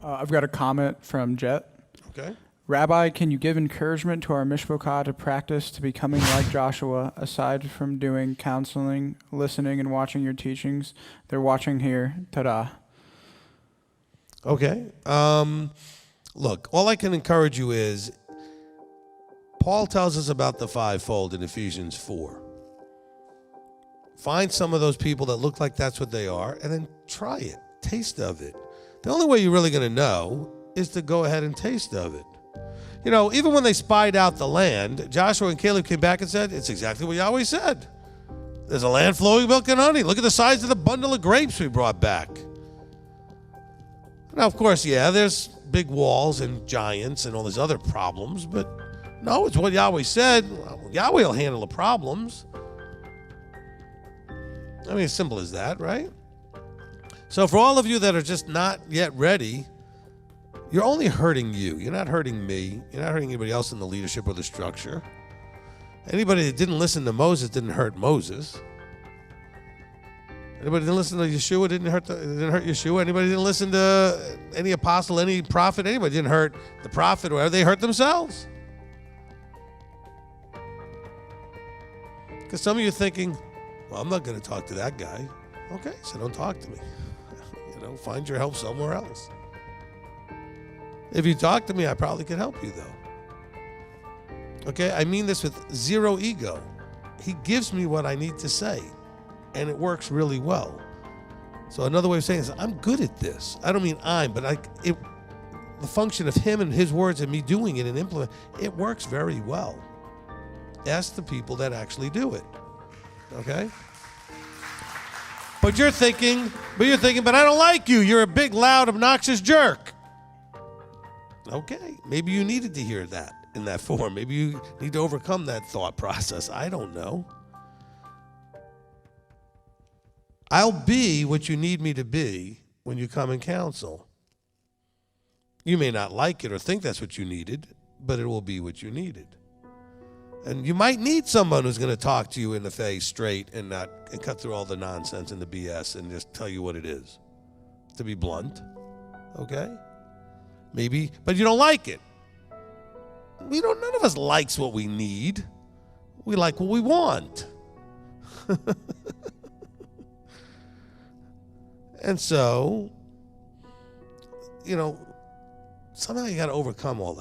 I've got a comment from Jet. Okay. Rabbi, can you give encouragement to our Mishpokah to practice to becoming like Joshua, aside from doing counseling, listening, and watching your teachings? They're watching here. Ta-da. Okay. Look, all I can encourage you is, Paul tells us about the fivefold in Ephesians 4. Find some of those people that look like that's what they are, and then try it. Taste of it. The only way you're really going to know is to go ahead and taste of it. You know, even when they spied out the land, Joshua and Caleb came back and said, it's exactly what Yahweh said. There's a land flowing with milk and honey. Look at the size of the bundle of grapes we brought back. Now, of course, yeah, there's big walls and giants and all these other problems, but no, it's what Yahweh said. Well, Yahweh will handle the problems. I mean, as simple as that, right? So for all of you that are just not yet ready, you're only hurting you. You're not hurting me. You're not hurting anybody else in the leadership or the structure. Anybody that didn't listen to Moses didn't hurt Moses. Anybody that didn't listen to Yeshua didn't hurt Yeshua. Anybody that didn't listen to any apostle, any prophet, anybody didn't hurt the prophet or whatever. They hurt themselves. Because some of you are thinking, well, I'm not going to talk to that guy. Okay, so don't talk to me. Find your help somewhere else. If you talk to me, I probably could help you, though. Okay, I mean this with zero ego. He gives me what I need to say, and it works really well. So another way of saying is, I'm good at this. I don't mean the function of him and his words and me doing it and implement, it works very well. Ask the people that actually do it. Okay? But you're thinking, but I don't like you. You're a big, loud, obnoxious jerk. Okay, maybe you needed to hear that in that form. Maybe you need to overcome that thought process. I don't know. I'll be what you need me to be when you come and counsel. You may not like it or think that's what you needed, but it will be what you needed. And you might need someone who's going to talk to you in the face straight and cut through all the nonsense and the BS and just tell you what it is. To be blunt, okay? Maybe, but you don't like it. None of us likes what we need. We like what we want. And so, somehow you got to overcome all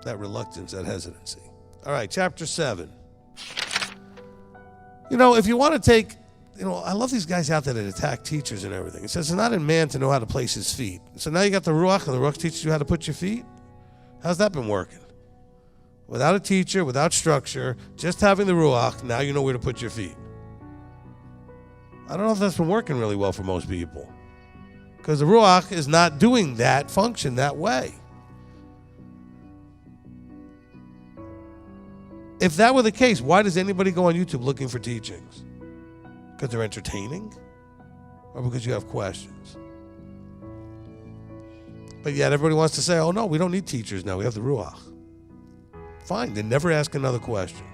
that reluctance, that hesitancy. All right, chapter 7. If you want to take, I love these guys out there that attack teachers and everything. It says it's not in man to know how to place his feet. So now you got the Ruach, and the Ruach teaches you how to put your feet. How's that been working? Without a teacher, without structure, just having the Ruach, now you know where to put your feet. I don't know if that's been working really well for most people, because the Ruach is not doing that function that way. If that were the case, why does anybody go on YouTube looking for teachings? Because they're entertaining? Or because you have questions? But yet everybody wants to say, oh no, we don't need teachers now, we have the Ruach. Fine, then never ask another question.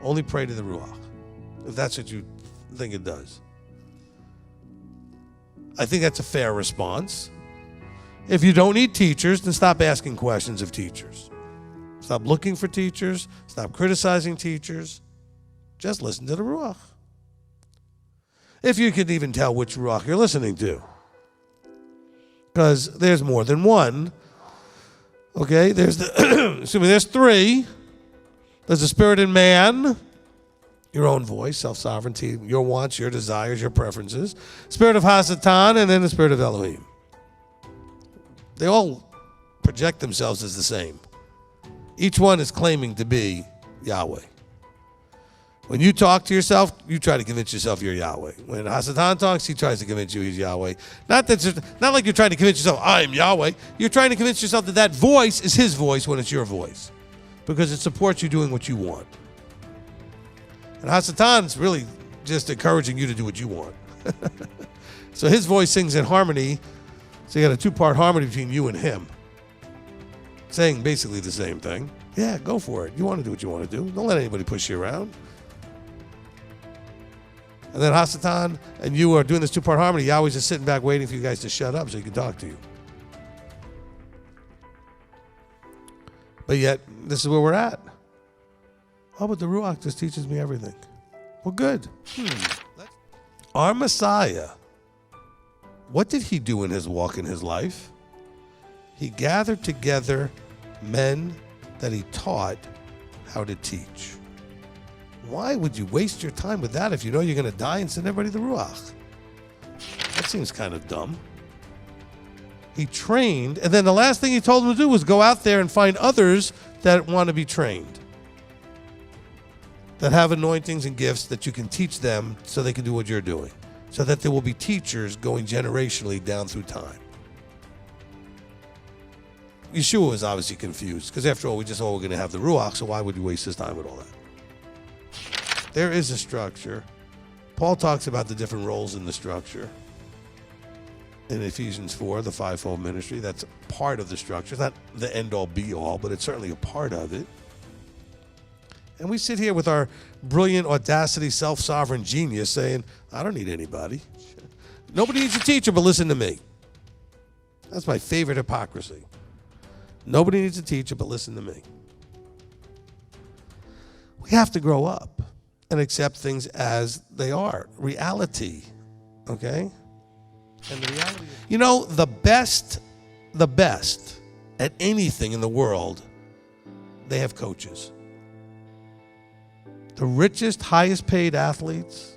Only pray to the Ruach, if that's what you think it does. I think that's a fair response. If you don't need teachers, then stop asking questions of teachers. Stop looking for teachers. Stop criticizing teachers. Just listen to the Ruach. If you can even tell which Ruach you're listening to. Because there's more than one. Okay, there's there's three. There's the spirit in man, your own voice, self-sovereignty, your wants, your desires, your preferences. Spirit of Hasatan, and then the spirit of Elohim. They all project themselves as the same. Each one is claiming to be Yahweh. When you talk to yourself, you try to convince yourself you're Yahweh. When Hasatan talks, he tries to convince you he's Yahweh. Not like you're trying to convince yourself, I'm Yahweh. You're trying to convince yourself that voice is his voice when it's your voice, because it supports you doing what you want. And Hasatan's really just encouraging you to do what you want. So his voice sings in harmony. So you got a two-part harmony between you and him, saying basically the same thing. Yeah, go for it. You want to do what you want to do. Don't let anybody push you around. And then Hasatan and you are doing this two-part harmony. Yahweh's just sitting back waiting for you guys to shut up so he can talk to you. But yet, this is where we're at. Oh, but the Ruach just teaches me everything. Well, good. Our Messiah, what did he do in his walk in his life? He gathered together men that he taught how to teach. Why would you waste your time with that if you know you're going to die and send everybody the Ruach? That seems kind of dumb. He trained, and then the last thing he told them to do was go out there and find others that want to be trained, that have anointings and gifts that you can teach them so they can do what you're doing, so that there will be teachers going generationally down through time. Yeshua was obviously confused, because after all, we're going to have the Ruach, so why would you waste his time with all that? There is a structure. Paul talks about the different roles in the structure. In Ephesians 4, the fivefold ministry, that's part of the structure. It's not the end-all, be-all, but it's certainly a part of it. And we sit here with our brilliant audacity, self-sovereign genius saying, I don't need anybody. Nobody needs a teacher, but listen to me. That's my favorite hypocrisy. Nobody needs a teacher, but listen to me. We have to grow up and accept things as they are. Reality, okay? And the reality is, you know, the best at anything in the world, they have coaches. The richest, highest paid athletes,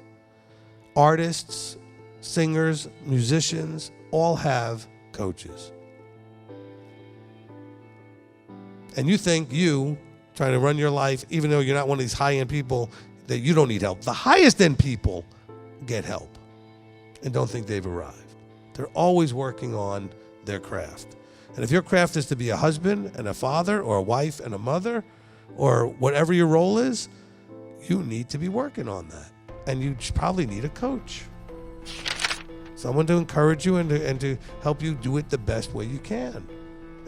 artists, singers, musicians, all have coaches. And you think you, trying to run your life, even though you're not one of these high-end people, that you don't need help. The highest-end people get help and don't think they've arrived. They're always working on their craft. And if your craft is to be a husband and a father or a wife and a mother or whatever your role is, you need to be working on that. And you probably need a coach. Someone to encourage you and to help you do it the best way you can.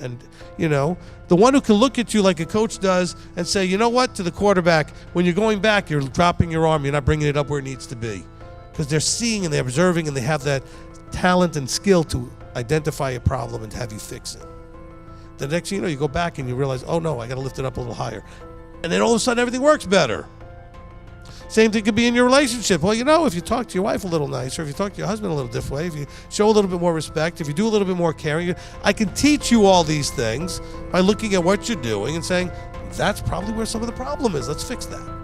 And, you know, the one who can look at you like a coach does and say, you know what, to the quarterback, when you're going back, you're dropping your arm, you're not bringing it up where it needs to be. Because they're seeing and they're observing and they have that talent and skill to identify a problem and have you fix it. The next thing you know, you go back and you realize, oh no, I got to lift it up a little higher. And then all of a sudden everything works better. Same thing could be in your relationship. Well, you know, if you talk to your wife a little nicer, if you talk to your husband a little different way, if you show a little bit more respect, if you do a little bit more caring, I can teach you all these things by looking at what you're doing and saying, that's probably where some of the problem is. Let's fix that.